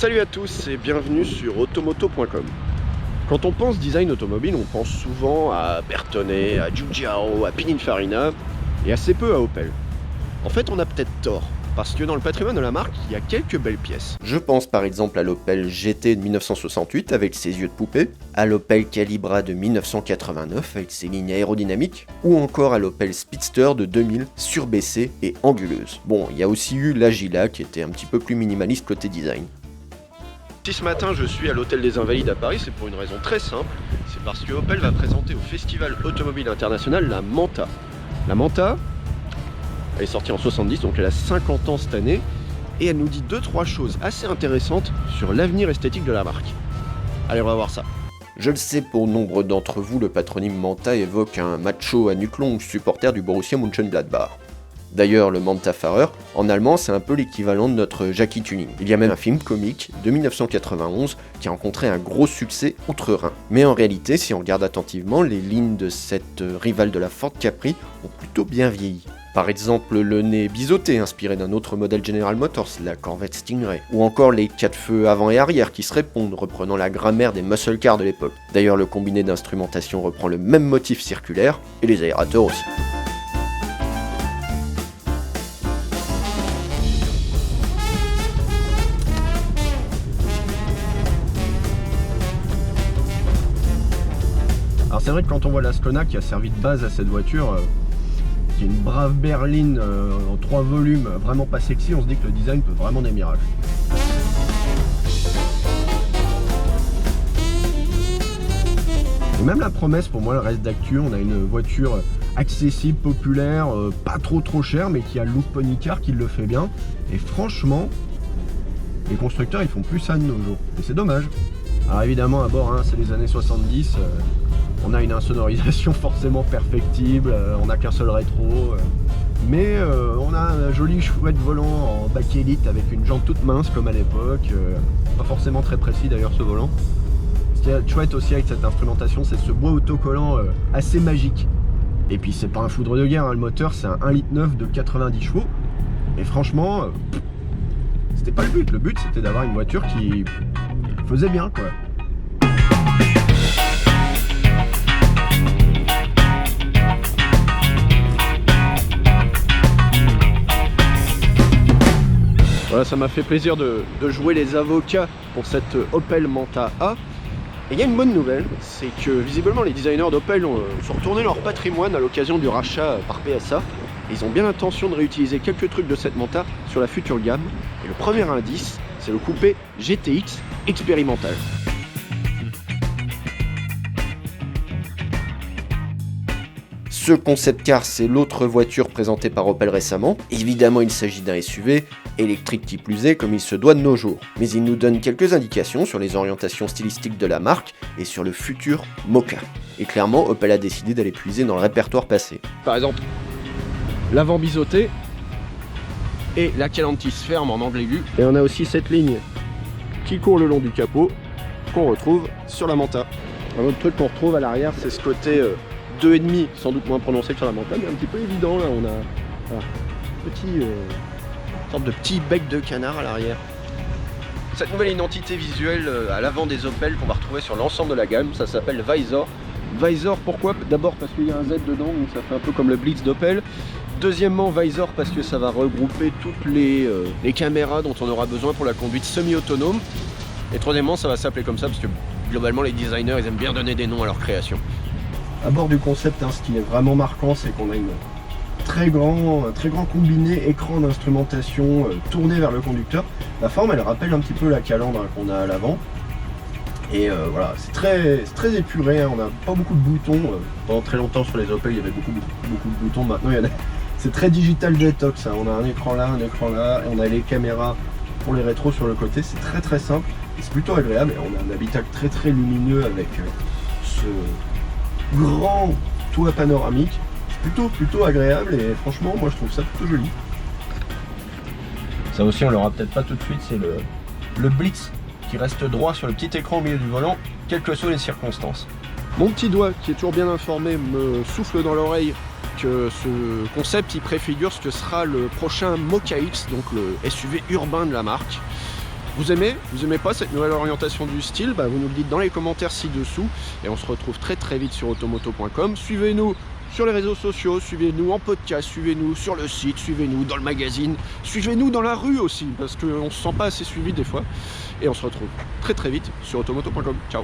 Salut à tous et bienvenue sur automoto.com. Quand on pense design automobile, on pense souvent à Bertone, à Giugiaro, à Pininfarina et assez peu à Opel. En fait, on a peut-être tort, parce que dans le patrimoine de la marque, il y a quelques belles pièces. Je pense par exemple à l'Opel GT de 1968 avec ses yeux de poupée, à l'Opel Calibra de 1989 avec ses lignes aérodynamiques, ou encore à l'Opel Speedster de 2000 surbaissée et anguleuse. Bon, il y a aussi eu l'Agila qui était un petit peu plus minimaliste côté design. Si ce matin je suis à l'Hôtel des Invalides à Paris, c'est pour une raison très simple, c'est parce que Opel va présenter au Festival Automobile International la Manta. La Manta, elle est sortie en 70, donc elle a 50 ans cette année, et elle nous dit 2-3 choses assez intéressantes sur l'avenir esthétique de la marque. Allez, on va voir ça. Je le sais, pour nombre d'entre vous, le patronyme Manta évoque un macho à nuque longue supporter du Borussia Mönchengladbach. D'ailleurs, le Manta-Fahrer, en allemand, c'est un peu l'équivalent de notre Jackie Tuning. Il y a même un film comique de 1991 qui a rencontré un gros succès outre-Rhin. Mais en réalité, si on regarde attentivement, les lignes de cette rivale de la Ford Capri ont plutôt bien vieilli. Par exemple, le nez biseauté inspiré d'un autre modèle General Motors, la Corvette Stingray, ou encore les 4 feux avant et arrière qui se répondent, reprenant la grammaire des muscle cars de l'époque. D'ailleurs, le combiné d'instrumentation reprend le même motif circulaire, et les aérateurs aussi. Alors c'est vrai que quand on voit l'Ascona qui a servi de base à cette voiture, qui est une brave berline en 3 volumes, vraiment pas sexy, on se dit que le design peut vraiment des miracles. Et même la promesse, pour moi, le reste d'actu, on a une voiture accessible, populaire, pas trop chère, mais qui a le look pony car, qui le fait bien. Et franchement, les constructeurs, ils font plus ça de nos jours. Et c'est dommage. Alors évidemment, à bord, hein, c'est les années 70. On a une insonorisation forcément perfectible, on n'a qu'un seul rétro, mais on a un joli chouette volant en bakélite avec une jante toute mince comme à l'époque, pas forcément très précis d'ailleurs ce volant. Ce qui est chouette aussi avec cette instrumentation, c'est ce bois autocollant assez magique. Et puis c'est pas un foudre de guerre, hein, le moteur c'est un 1,9 litre de 90 chevaux, et franchement, c'était pas le but c'était d'avoir une voiture qui faisait bien quoi. Voilà, ça m'a fait plaisir de jouer les avocats pour cette Opel Manta A. Et il y a une bonne nouvelle, c'est que visiblement les designers d'Opel ont retourné leur patrimoine à l'occasion du rachat par PSA. Et ils ont bien l'intention de réutiliser quelques trucs de cette Manta sur la future gamme. Et le premier indice, c'est le coupé GTX expérimental. Ce concept car, c'est l'autre voiture présentée par Opel récemment. Évidemment, il s'agit d'un SUV, électrique qui plus est, comme il se doit de nos jours. Mais il nous donne quelques indications sur les orientations stylistiques de la marque et sur le futur Mokka. Et clairement, Opel a décidé d'aller puiser dans le répertoire passé. Par exemple, l'avant biseauté et la calantis ferme en angle aigu. Et on a aussi cette ligne qui court le long du capot qu'on retrouve sur la Manta. Un autre truc qu'on retrouve à l'arrière, c'est ce côté 2,5, sans doute moins prononcé que sur la Manta, mais un petit peu évident. Là, on a voilà, sorte de petit bec de canard à l'arrière. Cette nouvelle identité visuelle à l'avant des Opel qu'on va retrouver sur l'ensemble de la gamme, ça s'appelle Visor. Visor, pourquoi? D'abord parce qu'il y a un Z dedans, donc ça fait un peu comme le Blitz d'Opel. Deuxièmement, Visor parce que ça va regrouper toutes les caméras dont on aura besoin pour la conduite semi-autonome. Et troisièmement, ça va s'appeler comme ça parce que globalement les designers ils aiment bien donner des noms à leur création. À bord du concept, hein, ce qui est vraiment marquant, c'est qu'on a un très grand combiné écran d'instrumentation tourné vers le conducteur. La forme, elle rappelle un petit peu la calandre qu'on a à l'avant. Et voilà, c'est très épuré, hein. On n'a pas beaucoup de boutons. Pendant très longtemps sur les Opel, il y avait beaucoup de boutons. Maintenant, c'est très digital detox, hein. On a un écran là, et on a les caméras pour les rétros sur le côté. C'est très simple, et c'est plutôt agréable. Et on a un habitacle très lumineux avec ce grand toit panoramique. C'est plutôt agréable et franchement, moi je trouve ça plutôt joli. Ça aussi, on l'aura peut-être pas tout de suite, c'est le Blitz qui reste droit sur le petit écran au milieu du volant, quelles que soient les circonstances. Mon petit doigt, qui est toujours bien informé, me souffle dans l'oreille que ce concept il préfigure ce que sera le prochain Mokka X, donc le SUV urbain de la marque. Vous aimez pas cette nouvelle orientation du style? Vous nous le dites dans les commentaires ci-dessous. Et on se retrouve très très vite sur automoto.com. Suivez-nous sur les réseaux sociaux, suivez-nous en podcast, suivez-nous sur le site, suivez-nous dans le magazine, suivez-nous dans la rue aussi, parce qu'on se sent pas assez suivi des fois. Et on se retrouve très très vite sur automoto.com. Ciao.